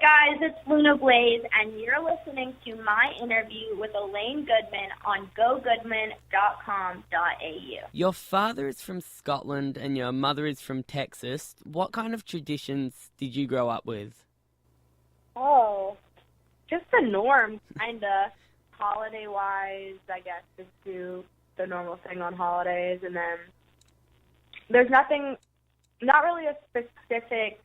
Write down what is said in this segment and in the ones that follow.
guys, it's Luna Blaise, and you're listening to my interview with Elaine Goodman on gogoodman.com.au. Your father is from Scotland and your mother is from Texas. What kind of traditions did you grow up with? Oh, just the norm, kind of. Holiday-wise, I guess, just do the normal thing on holidays, and then there's not really a specific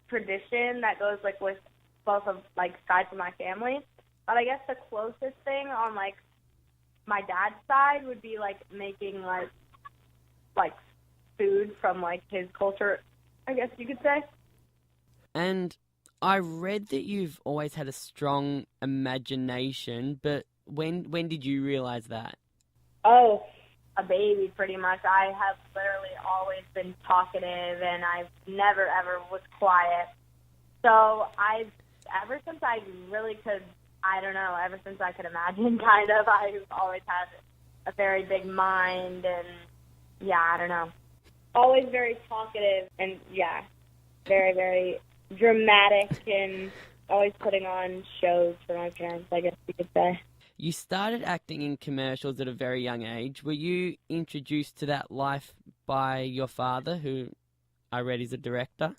tradition that goes like with both of like sides of my family, but I guess the closest thing on like my dad's side would be like making like food from like his culture, I guess you could say. And I read that you've always had a strong imagination, but when did you realize that? Oh, a baby, pretty much. I have literally always been talkative, and I've never, ever was quiet. So ever since I could imagine, kind of, I've always had a very big mind, and, yeah, I don't know. Always very talkative, and, yeah, very, very dramatic, and always putting on shows for my parents, I guess you could say. You started acting in commercials at a very young age. Were you introduced to that life by your father, who I read is a director?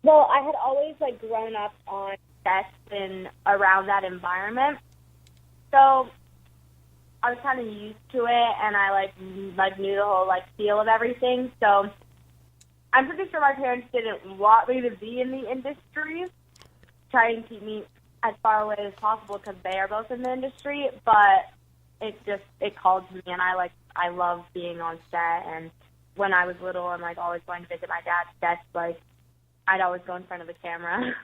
Well, I had always grown up on sets and around that environment, so I was kind of used to it, and I knew the whole feel of everything. So I'm pretty sure my parents didn't want me to be in the industry, try and keep me as far away as possible because they are both in the industry, but it called to me, and I love being on set. And when I was little and always going to visit my dad's sets, I'd always go in front of the camera.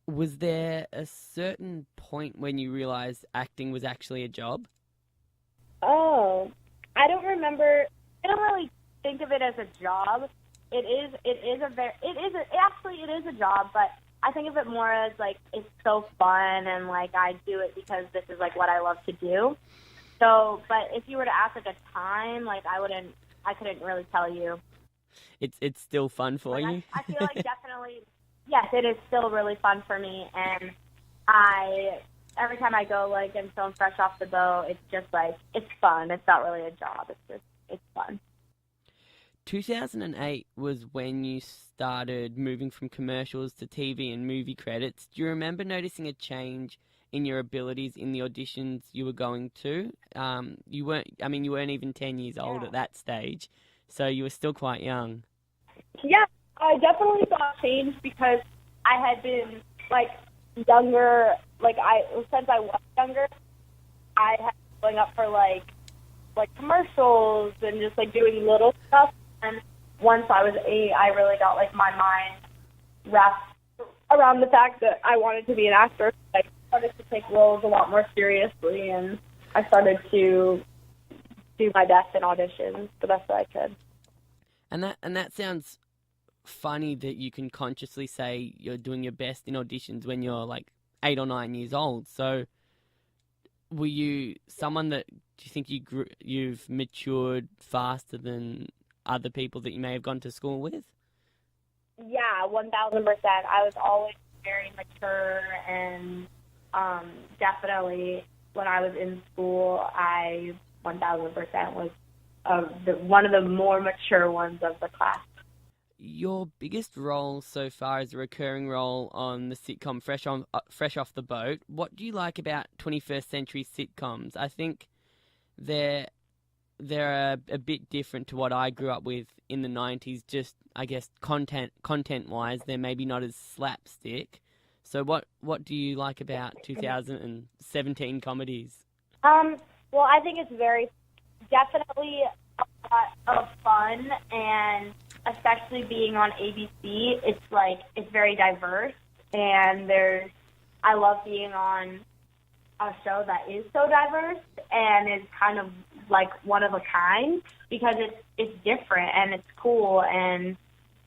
Was there a certain point when you realized acting was actually a job? Oh, I don't remember. I don't really think of it as a job. It is a job, but I think of it more as it's so fun, and I do it because this is what I love to do. So, but if you were to ask a time, I couldn't really tell you. It's still fun for you? I feel definitely, yes, it is still really fun for me, and every time I go and film fresh off the boat, it's just it's fun. It's not really a job. It's fun. 2008 was when you started moving from commercials to TV and movie credits. Do you remember noticing a change in your abilities in the auditions you were going to? You weren't even 10 years old at that stage, so you were still quite young. Yeah, I definitely saw a change because I had been younger. Since I was younger, I had been going up for commercials and just doing little stuff. And once I was 8, I really got my mind wrapped around the fact that I wanted to be an actor. I started to take roles a lot more seriously, and I started to do my best in auditions the best that I could. And that sounds funny that you can consciously say you're doing your best in auditions when you're 8 or 9 years old. So were you someone that, do you think you've matured faster than other people that you may have gone to school with? Yeah, 1,000%. I was always very mature, and definitely when I was in school, I 1,000% was one of the more mature ones of the class. Your biggest role so far is a recurring role on the sitcom Fresh Off the Boat. What do you like about 21st century sitcoms? I think they're a bit different to what I grew up with in the 90s, just, I guess, content-wise. They're maybe not as slapstick. So what do you like about 2017 comedies? Well, I think it's definitely a lot of fun, and especially being on ABC, it's very diverse, and I love being on a show that is so diverse and is kind of one of a kind, because it's different and it's cool, and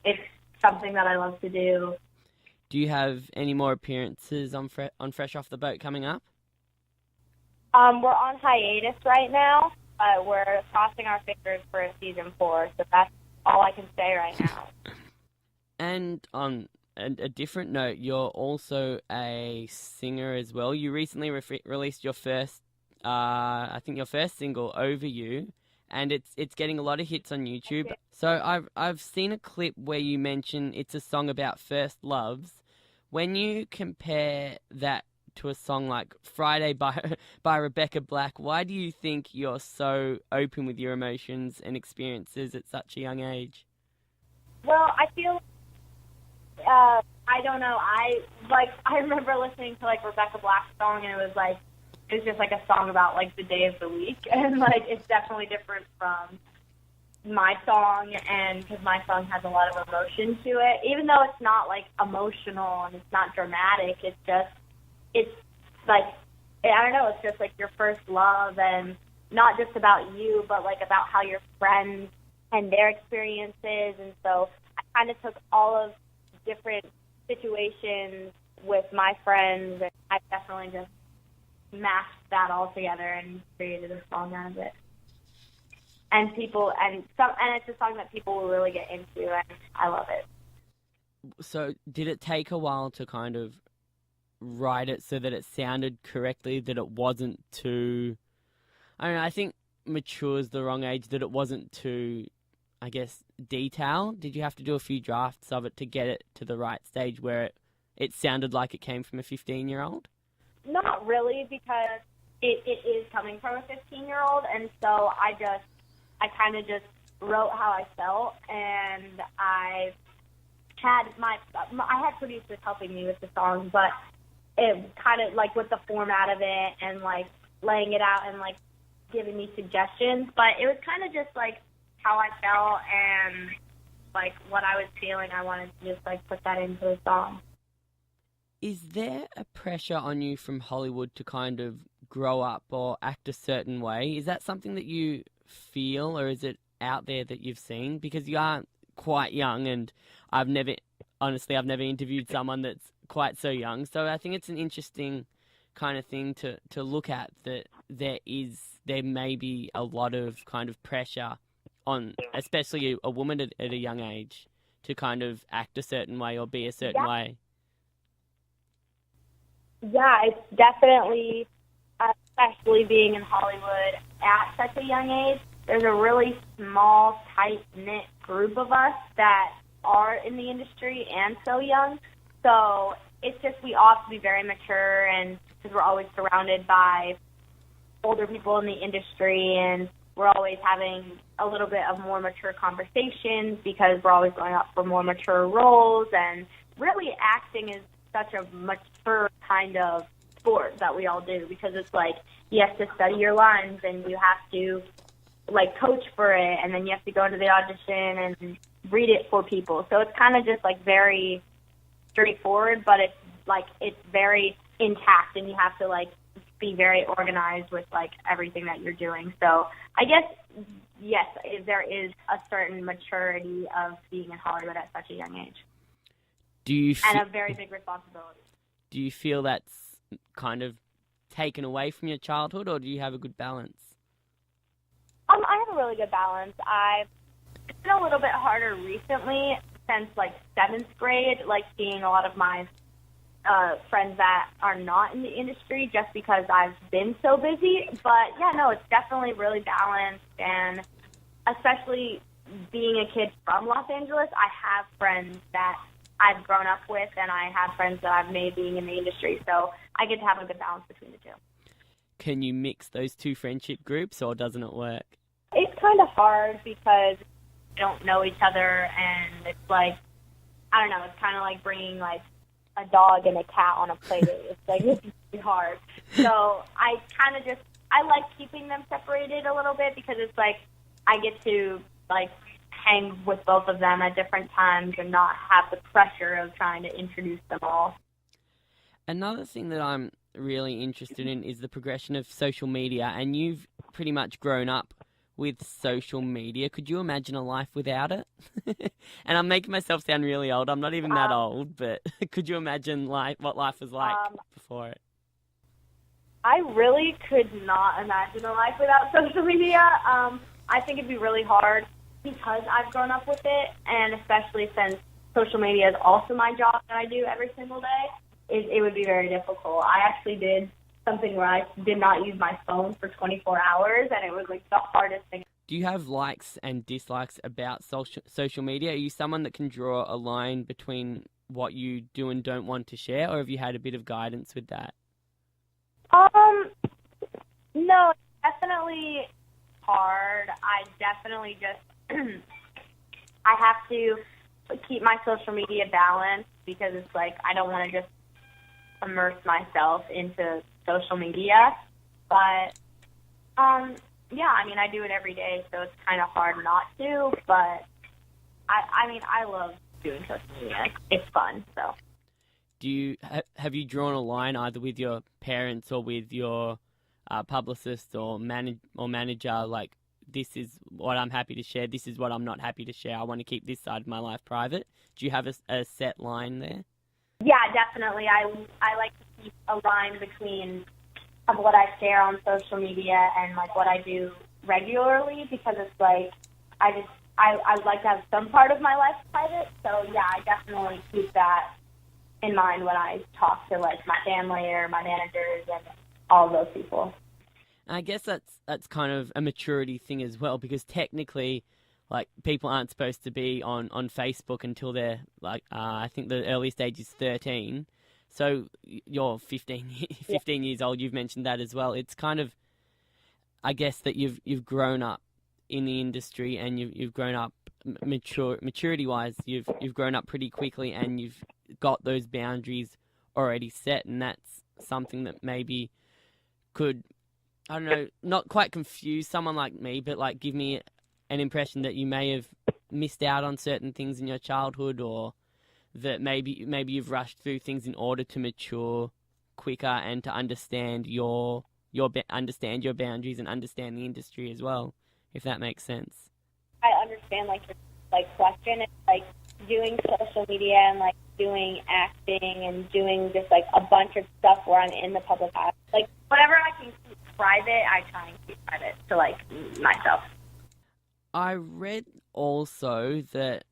it's something that I love to do. Do you have any more appearances on Fresh Off the Boat coming up? We're on hiatus right now, but we're crossing our fingers for a season 4, so that's all I can say right now. And on a different note, you're also a singer as well. You recently released your first, I think your first single, "Over You," and it's getting a lot of hits on YouTube. Okay. So I've seen a clip where you mention it's a song about first loves. When you compare that to a song like "Friday" by by Rebecca Black, why do you think you're so open with your emotions and experiences at such a young age? Well, I feel I don't know. I remember listening to like Rebecca Black's song, and it was just like a song about like the day of the week, and like it's definitely different from my song, and because my song has a lot of emotion to it, even though it's not like emotional and it's not dramatic. It's like I don't know. It's just like your first love, and not just about you, but like about how your friends and their experiences, and so I kind of took all of different situations with my friends, and I definitely just mashed that all together and created a song out of it. And it's a song that people will really get into, and I love it. So did it take a while to kind of write it so that it sounded correctly, that it wasn't too, I don't know, I think mature is the wrong age, that it wasn't too, I guess, detailed? Did you have to do a few drafts of it to get it to the right stage where it sounded like it came from a 15-year-old? Not really, because it is coming from a 15-year-old, and so I kind of just wrote how I felt, and I had producers helping me with the song, but it kind of like with the format of it and like laying it out and like giving me suggestions, but it was kind of just like how I felt and like what I was feeling. I wanted to just like put that into the song. Is there a pressure on you from Hollywood to kind of grow up or act a certain way? Is that something that you feel, or is it out there that you've seen? Because you are quite young, and I've never interviewed someone that's quite so young. So I think it's an interesting kind of thing to look at, that there may be a lot of kind of pressure on, especially a woman at a young age, to kind of act a certain way or be a certain way. Yeah, it's definitely, especially being in Hollywood at such a young age, there's a really small, tight-knit group of us that are in the industry and so young. So it's just we all have to be very mature, and because we're always surrounded by older people in the industry, and we're always having a little bit of more mature conversations because we're always going up for more mature roles, and really acting is such a mature kind of sport that we all do, because it's like you have to study your lines and you have to like coach for it, and then you have to go into the audition and read it for people. So it's kind of just like very straightforward, but it's very intact, and you have to like be very organized with like everything that you're doing. So I guess yes, there is a certain maturity of being in Hollywood at such a young age. And a very big responsibility. Do you feel that's kind of taken away from your childhood, or do you have a good balance? I have a really good balance. It's been a little bit harder recently since like 7th grade, like seeing a lot of my friends that are not in the industry, just because I've been so busy. But yeah, no, it's definitely really balanced, and especially being a kid from Los Angeles, I have friends that I've grown up with, and I have friends that I've made being in the industry, so I get to have a good balance between the two. Can you mix those two friendship groups, or doesn't it work? It's kind of hard because we don't know each other, and it's like, I don't know, it's kind of like bringing like a dog and a cat on a play date. It's like, it's really hard. So I like keeping them separated a little bit, because it's like I get to like hang with both of them at different times and not have the pressure of trying to introduce them all. Another thing that I'm really interested in is the progression of social media, and you've pretty much grown up with social media. Could you imagine a life without it? And I'm making myself sound really old. I'm not even that old, but could you imagine what life was like before it? I really could not imagine a life without social media. I think it'd be really hard because I've grown up with it, and especially since social media is also my job that I do every single day, it would be very difficult. I actually did something where I did not use my phone for 24 hours, and it was like the hardest thing. Do you have likes and dislikes about social media? Are you someone that can draw a line between what you do and don't want to share, or have you had a bit of guidance with that? No, it's definitely hard. I definitely just I have to keep my social media balanced because it's like I don't want to just immerse myself into social media. But yeah, I mean, I do it every day, so it's kind of hard not to. But I mean, I love doing social media. It's fun. So, have you drawn a line either with your parents or with your publicist or manager? Like, this is what I'm happy to share. This is what I'm not happy to share. I want to keep this side of my life private. Do you have a set line there? Yeah, definitely. I like to keep a line between of what I share on social media and like what I do regularly, because it's like I like to have some part of my life private. So yeah, I definitely keep that in mind when I talk to like my family or my managers and all those people. I guess that's kind of a maturity thing as well, because technically, like, people aren't supposed to be on Facebook until they're like I think the earliest age is 13. So you're 15 years old. You've mentioned that as well. It's kind of, I guess, that you've grown up in the industry and you've grown up maturity wise. You've grown up pretty quickly and you've got those boundaries already set, and that's something that maybe could, I don't know, not quite confuse someone like me, but like give me an impression that you may have missed out on certain things in your childhood, or that maybe you've rushed through things in order to mature quicker and to understand your boundaries and understand the industry as well, if that makes sense. I understand like your question. It's like doing social media and like doing acting and doing just like a bunch of stuff where I'm in the public eye. Like whatever I can keep private, I try and keep private to like myself. I read also that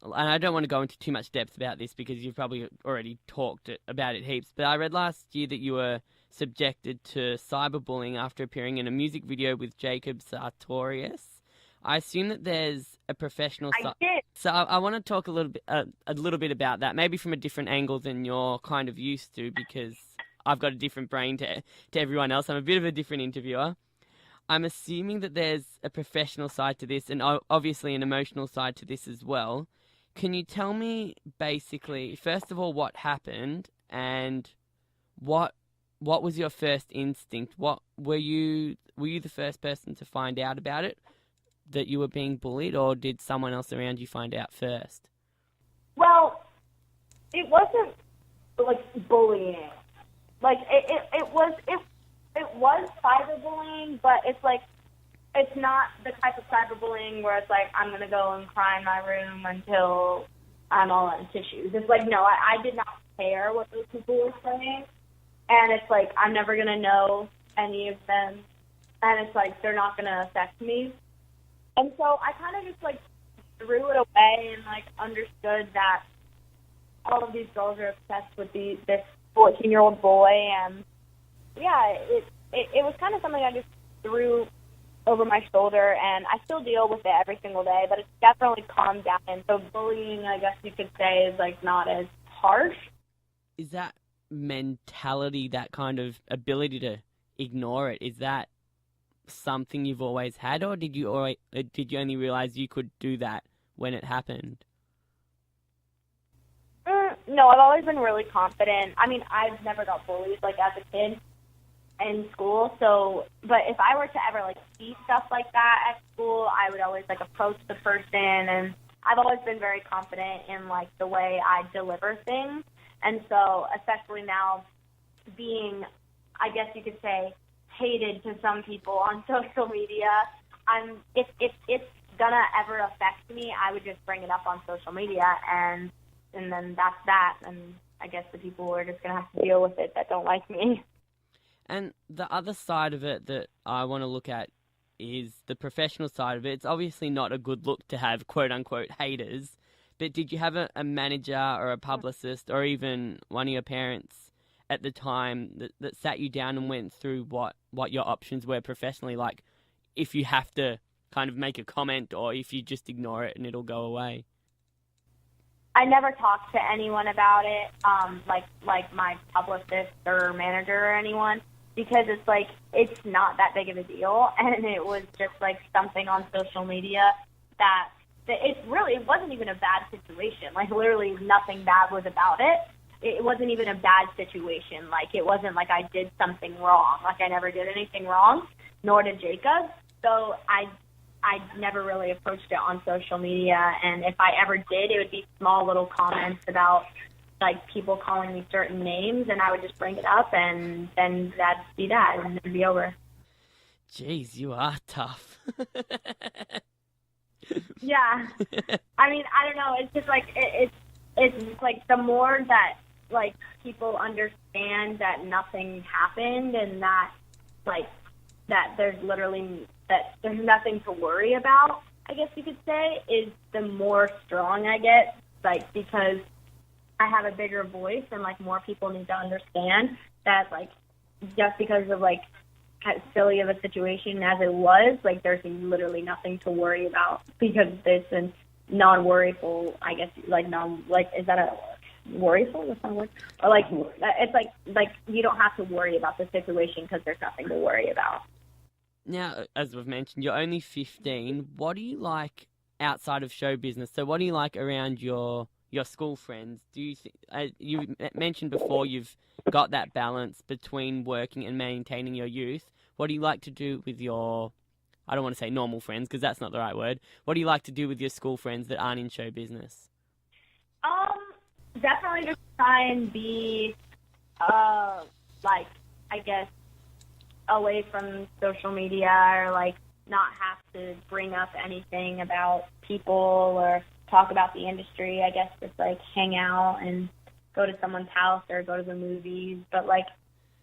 and I don't want to go into too much depth about this because you've probably already talked about it heaps, but I read last year that you were subjected to cyberbullying after appearing in a music video with Jacob Sartorius. I assume that there's a professional side. I did. So I want to talk a little bit about that, maybe from a different angle than you're kind of used to, because I've got a different brain to everyone else. I'm a bit of a different interviewer. I'm assuming that there's a professional side to this and obviously an emotional side to this as well. Can you tell me basically, first of all, what happened and what was your first instinct? What were you the first person to find out about it, that you were being bullied, or did someone else around you find out first? Well, it wasn't like bullying. Like it was cyberbullying, but it's like it's not the type of cyberbullying where it's like I'm gonna go and cry in my room until I'm all in tissues. It's like no, I did not care what those people were saying, and it's like I'm never gonna know any of them, and it's like they're not gonna affect me. And so I kind of just like threw it away and like understood that all of these girls are obsessed with this 14-year-old boy, and yeah, it was kind of something I just threw over my shoulder, and I still deal with it every single day, but it's definitely calmed down. And so bullying, I guess you could say, is like not as harsh. Is that mentality, that kind of ability to ignore it, is that something you've always had, or did you only realize you could do that when it happened? No, I've always been really confident. I mean, I've never got bullied like as a kid in school, so but if I were to ever like see stuff like that at school, I would always like approach the person, and I've always been very confident in like the way I deliver things. And so especially now being, I guess you could say, hated to some people on social media, if it's gonna ever affect me, I would just bring it up on social media, and then that's that, and I guess the people are just gonna have to deal with it that don't like me. And the other side of it that I want to look at is the professional side of it. It's obviously not a good look to have quote-unquote haters, but did you have a manager or a publicist or even one of your parents at the time that sat you down and went through what your options were professionally, like if you have to kind of make a comment or if you just ignore it and it'll go away? I never talked to anyone about it, like my publicist or manager or anyone, because it's like, it's not that big of a deal, and it was just like something on social media that it wasn't even a bad situation. Like, literally nothing bad was about it. It wasn't even a bad situation. Like, it wasn't like I did something wrong. Like, I never did anything wrong, nor did Jacob. So I never really approached it on social media, and if I ever did, it would be small little comments about, like, people calling me certain names, and I would just bring it up, and then that'd be that, and it'd be over. Jeez, you are tough. Yeah. I mean, I don't know. It's just like, it's like the more that, like, people understand that nothing happened and that, like, that there's nothing to worry about, I guess you could say, is the more strong I get, like, because I have a bigger voice and, like, more people need to understand that, like, just because of, like, as silly of a situation as it was, like, there's literally nothing to worry about because it's a non-worryful, I guess, is that a worryful? That's not a word? Or, like, it's like you don't have to worry about the situation because there's nothing to worry about. Now, as we've mentioned, you're only 15. What do you like outside of show business? So what do you like around your school friends? Do you you mentioned before you've got that balance between working and maintaining your youth. What do you like to do with your, I don't want to say normal friends because that's not the right word. What do you like to do with your school friends that aren't in show business? Definitely just try and be, like, I guess, away from social media, or, like, not have to bring up anything about people or talk about the industry. I guess just, like, hang out and go to someone's house or go to the movies. But, like,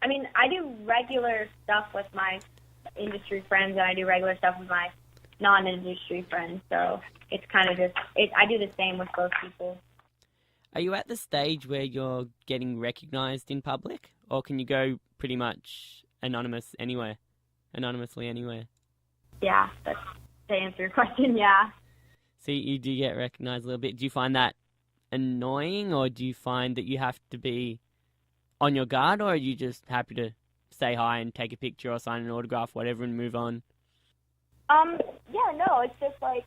I mean, I do regular stuff with my industry friends, and I do regular stuff with my non-industry friends. So it's kind of just, I do the same with both people. Are you at the stage where you're getting recognized in public, or can you go pretty much anonymously anywhere? Yeah, that's to answer your question, yeah. So you do get recognized a little bit. Do you find that annoying, or do you find that you have to be on your guard, or are you just happy to say hi and take a picture or sign an autograph, whatever, and move on? Yeah, no, it's just like,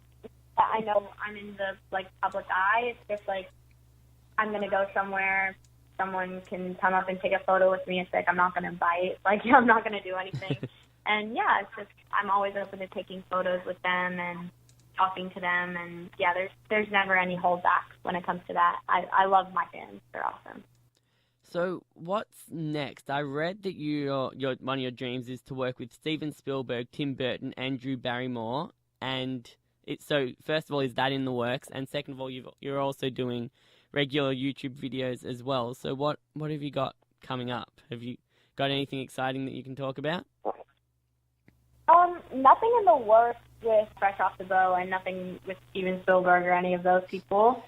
I know I'm in the, like, public eye. It's just like, I'm going to go somewhere, someone can come up and take a photo with me. It's like, I'm not going to bite. Like, I'm not going to do anything. And, yeah, it's just, I'm always open to taking photos with them and talking to them. And, yeah, there's never any holdback when it comes to that. I love my fans. They're awesome. So what's next? I read that your one of your dreams is to work with Steven Spielberg, Tim Burton, and Drew Barrymore. And so first of all, is that in the works? And second of all, you're also doing regular YouTube videos as well. So what have you got coming up? Have you got anything exciting that you can talk about? Nothing in the works with Fresh Off the Bow, and nothing with Steven Spielberg or any of those people.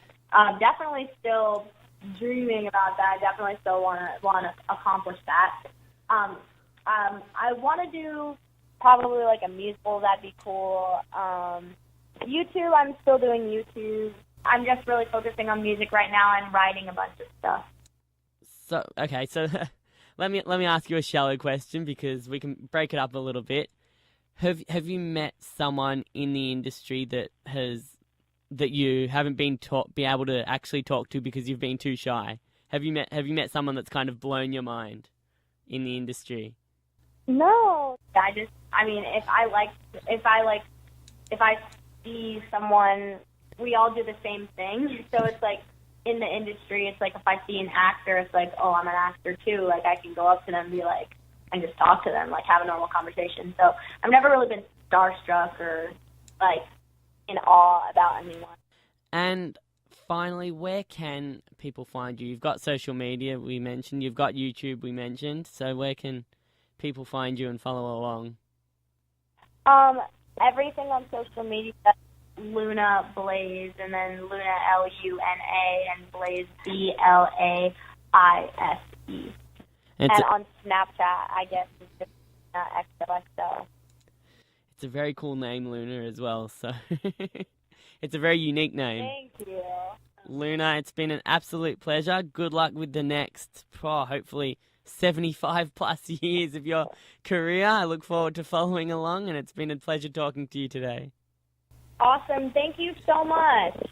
Definitely still dreaming about that. I definitely still want to accomplish that. I want to do probably like a musical. That'd be cool. YouTube, I'm still doing YouTube. I'm just really focusing on music right now and writing a bunch of stuff. So okay, so let me ask you a shallow question because we can break it up a little bit. Have you met someone in the industry that you haven't been able to actually talk to because you've been too shy? Have you met someone that's kind of blown your mind in the industry? No. I mean, if I see someone, we all do the same thing. So it's like, in the industry, it's like if I see an actor, it's like, oh, I'm an actor too. Like, I can go up to them and be like, and just talk to them, like have a normal conversation. So I've never really been starstruck or like in awe about anyone. And finally, where can people find you? You've got social media, we mentioned. You've got YouTube, we mentioned. So where can people find you and follow along? Everything on social media, Luna Blaise, and then Luna Luna, and Blaise Blaise. And on Snapchat, I guess it's just XOXO. It's a very cool name, Luna, as well. So it's a very unique name. Thank you. Luna, it's been an absolute pleasure. Good luck with the next, hopefully, 75 plus years of your career. I look forward to following along, and it's been a pleasure talking to you today. Awesome. Thank you so much.